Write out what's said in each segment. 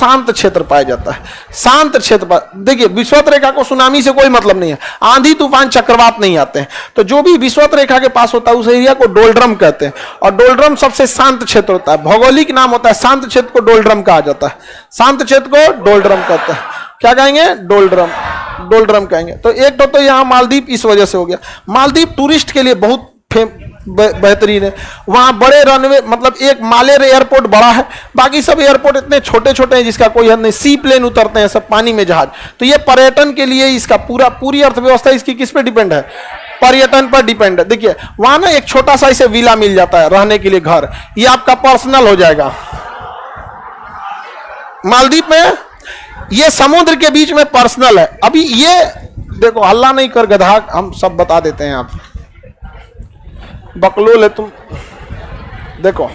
शांत क्षेत्र पाया जाता है। शांत क्षेत्र पर देखिए, विषुवत रेखा को सुनामी से कोई मतलब नहीं है, आंधी तूफान चक्रवात नहीं आते हैं। तो जो भी विषुवत रेखा के पास होता है उस एरिया को डोल्ड्रम कहते हैं, और डोल्ड्रम सबसे शांत क्षेत्र होता है। भौगोलिक नाम होता है, शांत क्षेत्र को डोल्ड्रम कहा जाता है। शांत क्षेत्र को डोल्ड्रम कहते हैं। क्या कहेंगे? डोल्ड्रम, डोल्ड्रम कहेंगे। तो एक तो यहाँ मालदीव इस वजह से हो गया। मालदीव टूरिस्ट के लिए बहुत बेहतरीन है। वहां बड़े रनवे, मतलब एक मालेर एयरपोर्ट बड़ा है, बाकी सब एयरपोर्ट इतने छोटे छोटे हैं जिसका कोई हद नहीं। सी प्लेन उतरते हैं सब पानी में जहाज। तो ये पर्यटन के लिए इसका पूरी अर्थव्यवस्था इसकी किस पे डिपेंड है? पर्यटन पर डिपेंड है। देखिए वहां ना एक छोटा सा इसे विला मिल जाता है रहने के लिए, घर, ये आपका पर्सनल हो जाएगा। मालदीव में ये समुद्र के बीच में पर्सनल है। अभी ये देखो, हल्ला नहीं कर गधा, हम सब बता देते हैं। आप बकलोल है तुम। देखो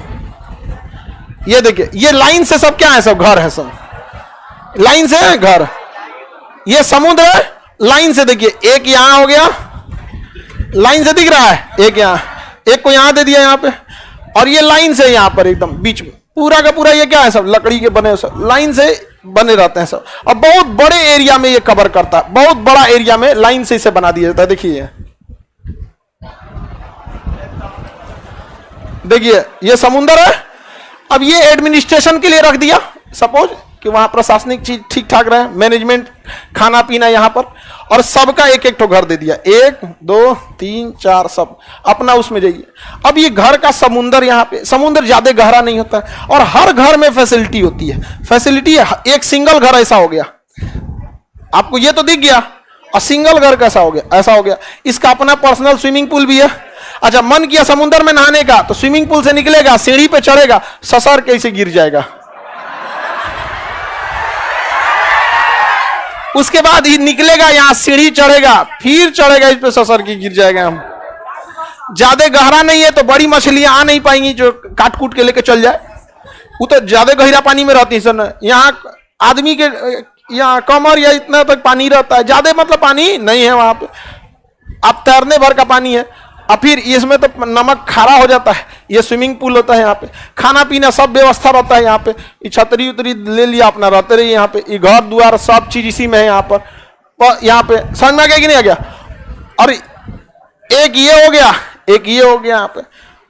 ये देखिए, ये लाइन से सब क्या है? सब घर है, सब लाइन से है घर। ये समुद्र है, लाइन से देखिए, एक यहां हो गया, लाइन से दिख रहा है, एक यहां, एक को यहां दे दिया यहां पे, और ये लाइन से यहां पर एकदम बीच में पूरा का पूरा ये क्या है? सब लकड़ी के बने, सब लाइन से बने रहते हैं सब। और बहुत बड़े एरिया में ये कवर करता है, बहुत बड़ा एरिया में लाइन से इसे बना दिया जाता है। देखिए देखिए, ये समुंदर है। अब ये एडमिनिस्ट्रेशन के लिए रख दिया, सपोज कि वहां प्रशासनिक चीज ठीक ठाक रहे, मैनेजमेंट, खाना पीना यहां पर, और सबका एक एक तो घर दे दिया, 1 2 3 4, सब अपना उसमें जाइए। अब ये घर का समुंदर, यहाँ पे समुंदर ज्यादा गहरा नहीं होता है, और हर घर में फैसिलिटी होती है। फैसिलिटी एक सिंगल घर ऐसा हो गया, आपको ये तो दिख गया। और सिंगल घर कैसा हो गया? ऐसा हो गया। इसका अपना पर्सनल स्विमिंग पूल भी है। अच्छा, मन किया समुद्र में नहाने का, तो स्विमिंग पूल से निकलेगा, सीढ़ी पे चढ़ेगा, ससर कैसे गिर जाएगा। उसके बाद ही निकलेगा, यहां सीढ़ी चढ़ेगा, फिर चढ़ेगा इस पे, ससर की गिर जाएगा। हम ज्यादा गहरा नहीं है तो बड़ी मछलियां आ नहीं पाएंगी जो काट कूट के लेके चल जाए। वो तो ज्यादा गहरा पानी में रहती है सर। यहाँ आदमी के यहाँ कमर या इतना तक पानी रहता है, ज्यादा मतलब पानी नहीं है वहां पे, आप तैरने भर का पानी है। और फिर इसमें तो नमक खारा हो जाता है। ये स्विमिंग पूल होता है, यहाँ पे खाना पीना सब व्यवस्था रहता है। यहाँ पे छतरी उतरी ले लिया अपना, रहते रहिए यहाँ पे। ये घर द्वार सब चीज इसी में है यहाँ पर। यहाँ पे समझ में आ गया कि नहीं आ गया? और एक ये हो गया, एक ये हो गया यहाँ पे,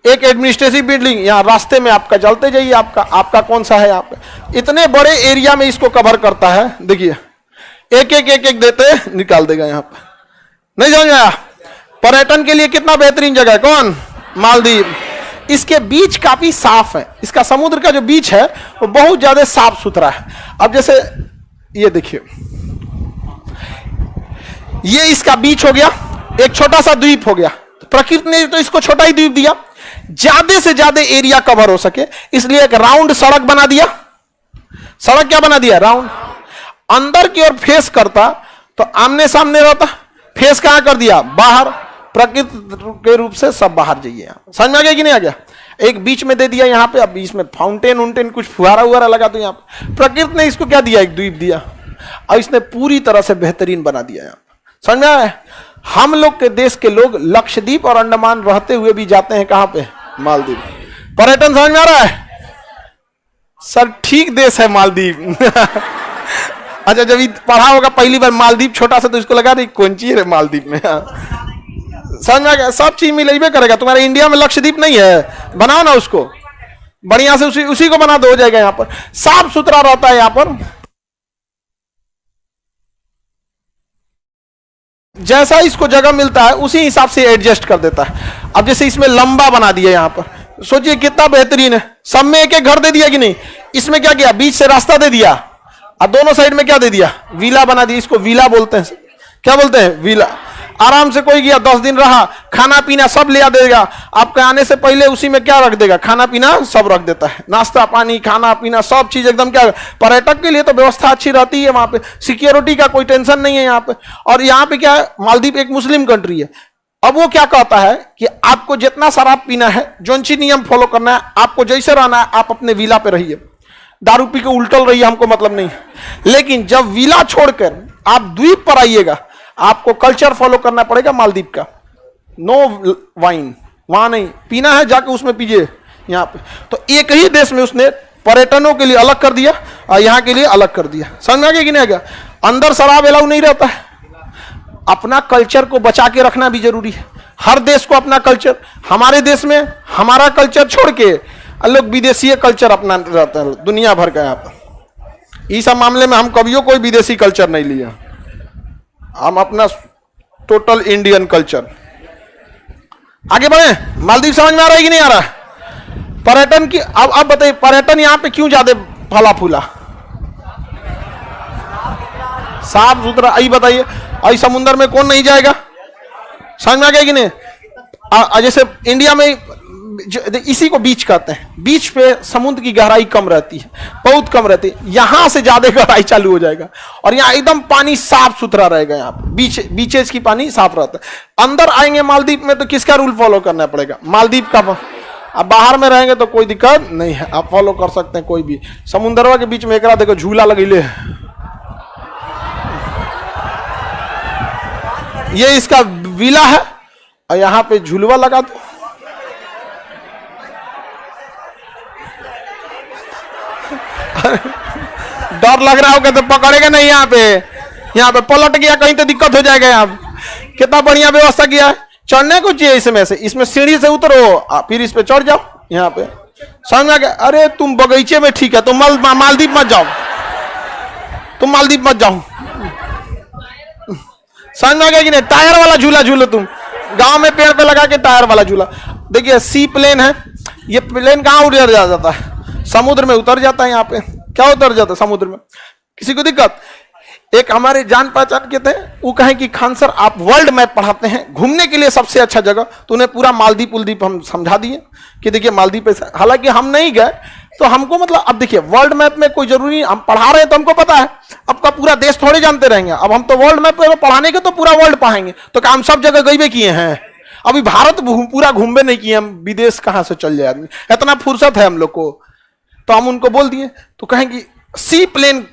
एक एडमिनिस्ट्रेटिव बिल्डिंग यहाँ रास्ते में आपका, चलते जाइए आपका कौन सा है यहाँ पे। इतने बड़े एरिया में इसको कवर करता है। देखिए एक एक देते निकाल देगा यहाँ पे। नहीं समझ में आया? पर्यटन के लिए कितना बेहतरीन जगह है। कौन? मालदीव। इसके बीच काफी साफ है, इसका समुद्र का जो बीच है वो बहुत ज्यादा साफ सुथरा है। अब जैसे ये देखिए, ये इसका बीच हो गया, एक छोटा सा द्वीप हो गया। प्रकृति ने तो इसको छोटा ही द्वीप दिया, ज्यादा से ज्यादा एरिया कवर हो सके, इसलिए एक राउंड सड़क बना दिया। सड़क क्या बना दिया? राउंड। अंदर की ओर फेस करता तो आमने सामने रहता, फेस कहां कर दिया? बाहर। प्रकृति के रूप से सब बाहर जाइए। समझ में आ गया कि नहीं आ गया? एक बीच में दे दिया यहाँ पे, अब इसमें फाउंटेन उंटेन कुछ फुहारा उहारा लगा तो यहाँ पे प्रकृति ने इसको क्या दिया? एक द्वीप दिया, और इसने पूरी तरह से बेहतरीन बना दिया यहाँ पे। समझ में आया? हम लोग के देश के लोग लक्षद्वीप और अंडमान रहते हुए भी जाते हैं कहां पे? मालदीव। पर्यटन समझ में आ रहा है? सर ठीक देश है मालदीव। अच्छा, जब पढ़ा होगा पहली बार मालदीव छोटा सा तो इसको लगा रही कौन चीज है मालदीव में। समझ में आ गया? सब चीज मिलेबे करेगा। तुम्हारे इंडिया में लक्षद्वीप नहीं है, बनाओ ना उसको बढ़िया से, उसी को बना दो, हो जाएगा। यहाँ पर साफ सुथरा रहता है। यहाँ पर जैसा इसको जगह मिलता है उसी हिसाब से एडजस्ट कर देता है। अब जैसे इसमें लंबा बना दिया यहाँ पर, सोचिए कितना बेहतरीन है। सब में एक एक घर दे दिया कि नहीं? इसमें क्या किया? बीच से रास्ता दे दिया, और दोनों साइड में क्या दे दिया? विला बना दिया। इसको विला बोलते हैं। क्या बोलते हैं? विला। आराम से कोई गया 10 दिन रहा, खाना पीना सब ले आ देगा। आपके आने से पहले उसी में क्या रख देगा? खाना पीना सब रख देता है, नाश्ता पानी खाना पीना सब चीज एकदम। क्या पर्यटक के लिए तो व्यवस्था अच्छी रहती है वहां पे, सिक्योरिटी का कोई टेंशन नहीं है यहाँ पे। और यहाँ पे क्या है? मालदीव एक मुस्लिम कंट्री है। अब वो क्या कहता है कि आपको जितना शराब पीना है, जो सी नियम फॉलो करना है, आपको जैसे रहना है, आप अपने विला पे रहिए, दारू पी के उल्टल रहिए, हमको मतलब नहीं। लेकिन जब विला छोड़कर आप द्वीप पर आइएगा, आपको कल्चर फॉलो करना पड़ेगा मालदीव का। नो वाइन वहां नहीं पीना है, जाके उसमें पीजिए यहाँ पे। तो एक ही देश में उसने पर्यटनों के लिए अलग कर दिया और यहाँ के लिए अलग कर दिया। समझ में आ गया कि नहीं आ गया? अंदर शराब अलाउ नहीं रहता है। अपना कल्चर को बचा के रखना भी जरूरी है। हर देश को अपना कल्चर, हमारे देश में हमारा कल्चर छोड़ के लोग विदेशी कल्चर अपना रहता है दुनिया भर का। यहाँ पर इस सब मामले में हम कभी कोई विदेशी कल्चर नहीं लिया, हम अपना टोटल इंडियन कल्चर। आगे बढ़े, मालदीव समझ में आ रहा है कि नहीं आ रहा? पर्यटन की अब बताइए, पर्यटन यहाँ पे क्यों ज्यादा फला फूला? साफ सुथरा, आई बताइए, आई समुद्र में कौन नहीं जाएगा? समझ में आ गया कि नहीं? जैसे इंडिया में इसी को बीच कहते हैं, बीच पे समुद्र की गहराई कम रहती है, बहुत कम रहती है। यहां से ज्यादा गहराई चालू हो जाएगा और यहाँ एकदम पानी साफ सुथरा रहेगा। यहाँ पे बीचेस की पानी साफ रहता है। अंदर आएंगे मालदीव में तो किसका रूल फॉलो करना पड़ेगा? मालदीव का। अब बाहर में रहेंगे तो कोई दिक्कत नहीं है, आप फॉलो कर सकते हैं कोई भी। समुद्रवा के बीच में एक देखो झूला लगेले, ये इसका विला है और यहाँ पे झूलवा लगा दो। डर लग रहा होगा तो पकड़ेगा नहीं। यहाँ पे पलट गया कहीं तो दिक्कत हो जाएगा। यहाँ कितना बढ़िया व्यवस्था किया है। चढ़ने को चाहिए इसमें सीढ़ी से उतरो फिर इस पे चढ़ जाओ। यहाँ पे समझ में आ गया? अरे तुम बगीचे में ठीक है, तुम मालदीव मत जाओ, तुम मालदीव मत जाओ। समझ में आ गया कि नहीं? टायर वाला झूला झूलो तुम, गांव में पेड़ पे लगा के टायर वाला झूला। देखिए सी प्लेन है, ये प्लेन कहाँ उतर जाता है? समुद्र में उतर जाता है। यहाँ पे क्या उतर जाता है समुद्र में? किसी को दिक्कत? एक हमारे जान पहचान के थे, वो कहें कि खान सर आप वर्ल्ड मैप पढ़ाते हैं, घूमने के लिए सबसे अच्छा जगह, तो उन्हें पूरा मालदीव उलदीप हम समझा दिए कि देखिए मालदीव पे। हालांकि हम नहीं गए तो हमको मतलब, अब देखिए वर्ल्ड मैप में कोई जरूरी, हम पढ़ा रहे हैं तो हमको पता है, आपका पूरा देश थोड़े जानते रहेंगे। अब हम तो वर्ल्ड मैप पे पढ़ाने के तो पूरा वर्ल्ड पढ़ाएंगे, तो क्या हम सब जगह गए किए हैं? अभी भारत पूरा घूमबे नहीं किए हम, विदेश कहां से चल जाए आदमी, इतना फुर्सत है हम लोग को। तो हम उनको बोल दिए, तो कहेंगे सी प्लेन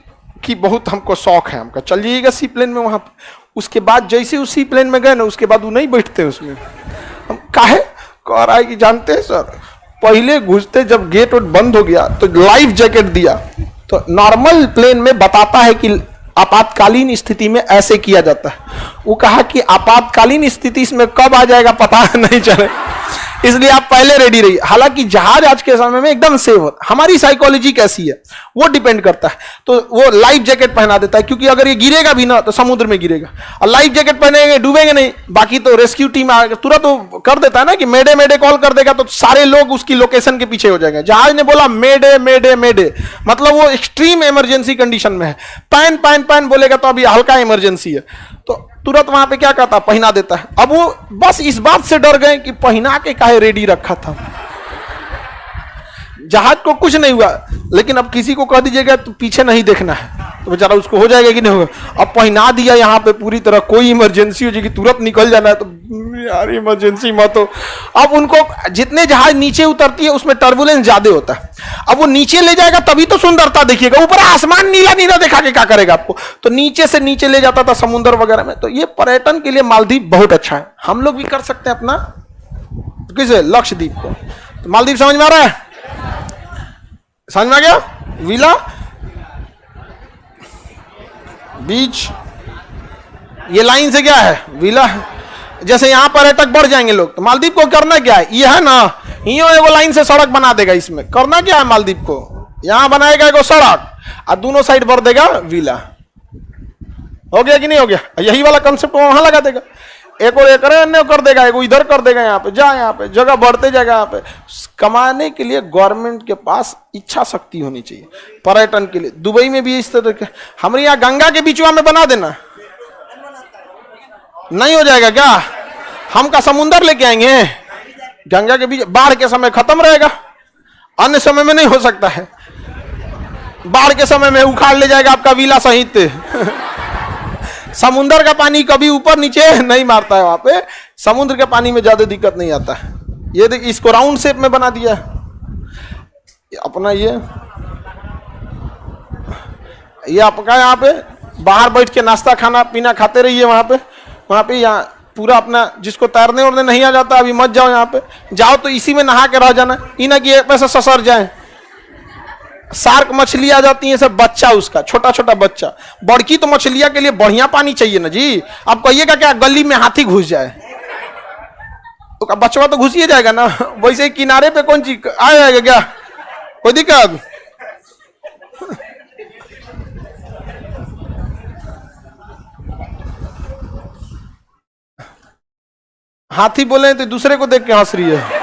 की बहुत हमको शौक है, हमका चल जाइएगा सी प्लेन में वहां पे। उसके बाद जैसे उस सी प्लेन में गए ना, उसके बाद वो नहीं बैठते उसमें। हम काहे कह रहा है कि जानते हैं सर, पहले घुसते जब गेट बंद हो गया तो लाइफ जैकेट दिया, तो नॉर्मल प्लेन में बताता है कि आपातकालीन स्थिति में ऐसे किया जाता है। वो कहा कि आपातकालीन स्थिति इसमें कब आ जाएगा पता नहीं चले, इसलिए आप पहले रेडी रहिए। हालांकि जहाज आज के समय में एकदम सेफ होता, हमारी साइकोलॉजी कैसी है वो डिपेंड करता है। तो वो लाइफ जैकेट पहना देता है, क्योंकि अगर ये गिरेगा भी ना तो समुद्र में गिरेगा, और लाइफ जैकेट पहनेंगे डूबेंगे नहीं। बाकी तो रेस्क्यू टीम तुरंत तो कर देता है ना कि मेडे मेडे कॉल कर देगा, तो सारे लोग उसकी लोकेशन के पीछे हो जाएंगे। जहाज ने बोला मेडे मेडे मेडे, मतलब वो एक्सट्रीम इमरजेंसी कंडीशन में है। पैन पैन पैन बोलेगा तो अभी हल्का इमरजेंसी है, तो तुरंत वहां पे क्या कहता, पहना देता है। अब वो बस इस बात से डर गए कि पहना के काहे रेडी रखा था। जहाज को कुछ नहीं हुआ, लेकिन अब किसी को कह दीजिएगा तो पीछे नहीं देखना है, तो बेचारा उसको हो जाएगा कि नहीं होगा। अब पहना दिया यहाँ पे पूरी तरह, कोई इमरजेंसी हो जाएगी तुरंत निकल जाना है, तो यार इमरजेंसी मत हो। अब उनको जितने जहाज नीचे उतरती है उसमें टर्बुलेंस ज्यादा होता है। अब वो नीचे ले जाएगा तभी तो सुंदरता देखिएगा, ऊपर आसमान नीला नीला दिखा के क्या करेगा आपको। तो नीचे से नीचे ले जाता था समुद्र वगैरह में। तो ये पर्यटन के लिए मालदीव बहुत अच्छा है, हम लोग भी कर सकते हैं अपना। किसे? लक्षद्वीप को। तो मालदीव समझ में आ रहा है? समझ में आ गया? विला बीच, ये लाइन से क्या है? विला। जैसे यहां पर्यटक बढ़ जाएंगे लोग, तो मालदीव को करना क्या है? ये है ना, यो एगो लाइन से सड़क बना देगा। इसमें करना क्या है मालदीव को? यहां बनाएगा एगो सड़क और दोनों साइड भर देगा विला। हो गया कि नहीं हो गया? यही वाला कंसेप्ट वहां लगा देगा, एक और एक कर देगा, एगो इधर कर देगा। यहाँ पे जा, यहाँ पे जगह बढ़ते जाएगा। यहाँ पे कमाने के लिए गवर्नमेंट के पास इच्छा शक्ति होनी चाहिए। पर्यटन के लिए दुबई में भी इस तरह के, हमारे यहाँ गंगा के बीचवा में बना देना, नहीं हो जाएगा क्या? हम का समुंदर लेके आएंगे गंगा के बीच, बाढ़ के समय खत्म रहेगा, अन्य समय में नहीं हो सकता है। बाढ़ के समय में उखाड़ ले जाएगा आपका विला सहित। समुद्र का पानी कभी ऊपर नीचे नहीं मारता है, वहां पे समुद्र के पानी में ज्यादा दिक्कत नहीं आता है। ये देख, इसको राउंड शेप में बना दिया अपना। ये आपका यहाँ पे बाहर बैठ के नाश्ता खाना पीना खाते रहिए। वहां पे यहाँ पूरा अपना, जिसको तैरने उड़ने नहीं आ जाता अभी मत जाओ। यहाँ पे जाओ तो इसी में नहा के रह जाना, ही ना कि एक पैसा ससर जाए। शार्क मछली आ जाती है सब, बच्चा उसका छोटा छोटा बच्चा। बड़की तो मछलियां के लिए बढ़िया पानी चाहिए ना जी। आप कहिएगा क्या गली में हाथी घुस जाए, तो बच्चा तो घुस ही जाएगा ना। वैसे ही किनारे पे कौन चीज आ जाएगा क्या, कोई दिक्कत? हाथी बोले तो दूसरे को देख के हंस रही है।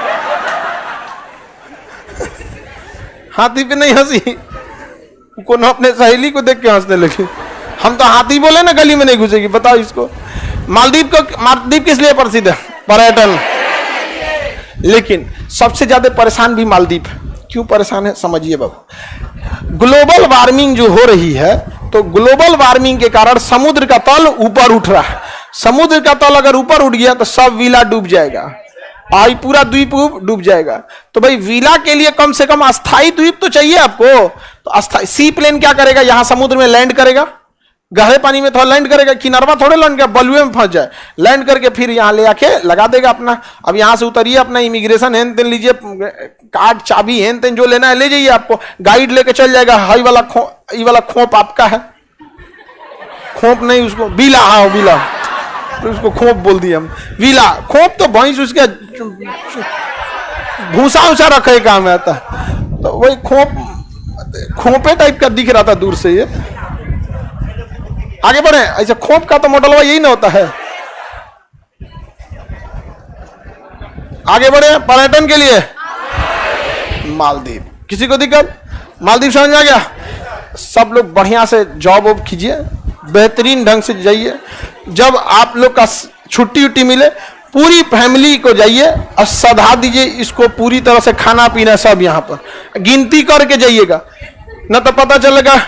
हाथी पे नहीं हंसी, कौन अपने सहेली को देख के हंसने लगे। हम तो हाथी बोले ना गली में नहीं घुसेगी। बताओ इसको। मालदीव किस लिए प्रसिद्ध है? पर्यटन। लेकिन सबसे ज्यादा परेशान भी मालदीव है। क्यों परेशान है समझिए बाबू। ग्लोबल वार्मिंग जो हो रही है, तो ग्लोबल वार्मिंग के कारण समुद्र का तल ऊपर उठ रहा है। समुद्र का तल अगर ऊपर उठ गया तो सब विला डूब जाएगा, आई पूरा द्वीप डूब जाएगा। तो भाई विला के लिए कम से कम अस्थाई द्वीप तो चाहिए आपको। तो अस्थाई सी प्लेन क्या करेगा, यहां समुद्र में लैंड करेगा, गहरे पानी में थोड़ा लैंड करेगा, किनारवा थोड़े लैंड कर बलुए में फंस जाए, लैंड करके फिर यहां ले आके लगा देगा अपना। अब यहां से उतरिए, अपना इमिग्रेशन हेन तेन लीजिए, कार्ड चाबी हेन तेन जो लेना है ले जाइए, आपको गाइड लेके चल जाएगा। हाई वाला खोप आपका है, खोप नहीं उसको बीला, हाँ बीला, तो उसको खोप बोल दिया हम, विला। खोप तो भैंस उसके भूसा उसा रखे काम में आता, तो वही खोपे टाइप का दिख रहा था दूर से। ये आगे बढ़े, ऐसे खोप का तो मॉडल यही ना होता है। आगे बढ़े पर्यटन के लिए मालदीव। किसी को दिक्कत? मालदीव समझ में आ गया? सब लोग बढ़िया से जॉब वॉब कीजिए, बेहतरीन ढंग से जाइए। जब आप लोग का छुट्टी उट्टी मिले, पूरी फैमिली को जाइए और सधा दीजिए इसको पूरी तरह से, खाना पीना सब यहाँ पर गिनती करके जाइएगा, न तो पता चलेगा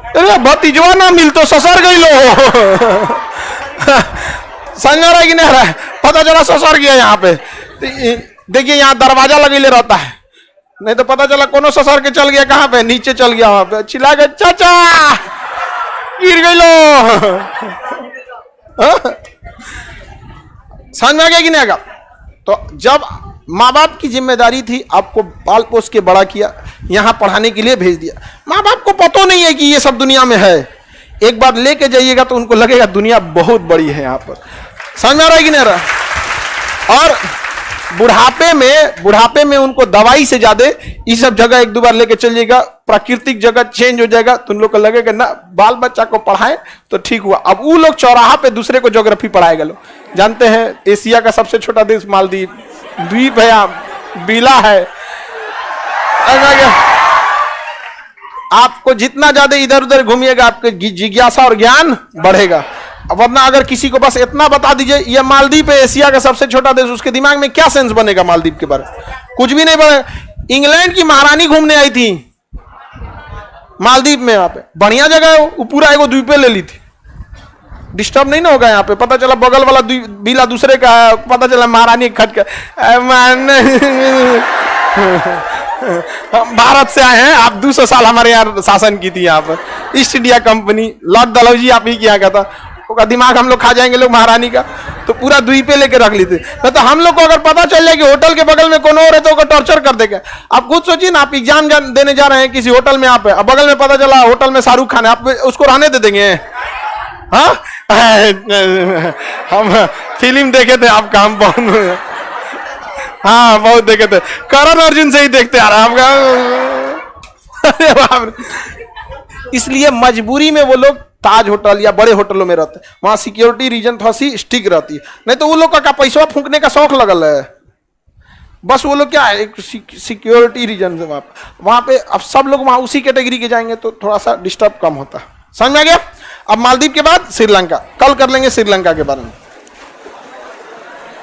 अरे भतीजवा ना मिल तो ससर गई लो। समझ रहा है कि नहीं रहा है? पता चला ससर गया यहाँ पे। देखिए यहाँ दरवाजा लगेले रहता है, नहीं तो पता चला कोनो ससर के चल गया कहाँ पे, नीचे चल गया, वहां पे चिल्ला के चाचा गिर गई लो। समझ में आ गया कि नहीं आगा? तो जब माँ बाप की जिम्मेदारी थी, आपको पाल पोस के बड़ा किया, यहाँ पढ़ाने के लिए भेज दिया। माँ बाप को पता नहीं है कि ये सब दुनिया में है। एक बार लेके जाइएगा तो उनको लगेगा दुनिया बहुत बड़ी है यहाँ पर। समझ में आ रहा है कि नहीं आ रहा? और बुढ़ापे में उनको दवाई से ज्यादा ये सब जगह एक दो बार लेके चलिएगा, प्राकृतिक जगह चेंज हो जाएगा, तो उन लोग को लगेगा ना बाल बच्चा को पढ़ाए तो ठीक हुआ। अब वो लोग चौराहा पे दूसरे को ज्योग्राफी पढ़ाएगा। लोग जानते हैं एशिया का सबसे छोटा देश मालदीव द्वीप है, यहाँ बीला है। आपको जितना ज्यादा इधर उधर घूमिएगा, आपके जिज्ञासा और ज्ञान बढ़ेगा। अब वरना अगर किसी को बस इतना बता दीजिए ये मालदीव है एशिया का सबसे छोटा देश, उसके दिमाग में क्या सेंस बनेगा मालदीव के बारे में? कुछ भी नहीं बने। इंग्लैंड की महारानी घूमने आई थी मालदीव में, यहाँ पे बढ़िया जगह है, वो पूरा एगो द्वीपे ले ली थी। डिस्टर्ब नहीं ना होगा यहाँ पे। पता चला बगल वाला बीला दूसरे का है, पता चला महारानी खट का। भारत से आए हैं आप, 200 साल हमारे यहाँ शासन की थी यहाँ पर east India company, Lord Dalhousie आप ही किया का था। उसका दिमाग हम लोग खा जाएंगे लोग महारानी का, तो पूरा द्वीपे लेके रख लेते। तो हम लोग को अगर पता चल जाए कि होटल के बगल में कौन और है तो उसको टॉर्चर कर देगा। आप खुद सोचिए ना, आप एग्जाम देने जा रहे हैं किसी होटल में, आप बगल में पता चला होटल में शाहरुख खान है, आप उसको रहने दे देंगे? हाँ हम फिल्म देखे थे आपका, हम बहुत, हाँ बहुत देखे थे, करण अर्जुन से ही देखते आ रहा आपका। इसलिए मजबूरी में वो लोग ताज होटल या बड़े होटलों में रहते हैं, वहां सिक्योरिटी रीजन थोड़ा सी स्टिक रहती है। नहीं तो वो लोग का पैसा फूंकने का शौक लगल है, बस वो लोग क्या है एक सिक्योरिटी रीजन से वहां पे। अब सब लोग वहां उसी कैटेगरी के जाएंगे तो थोड़ा सा डिस्टर्ब कम होता है। समझ में आ गया? अब मालदीव के बाद श्रीलंका, कल कर लेंगे श्रीलंका के बारे में।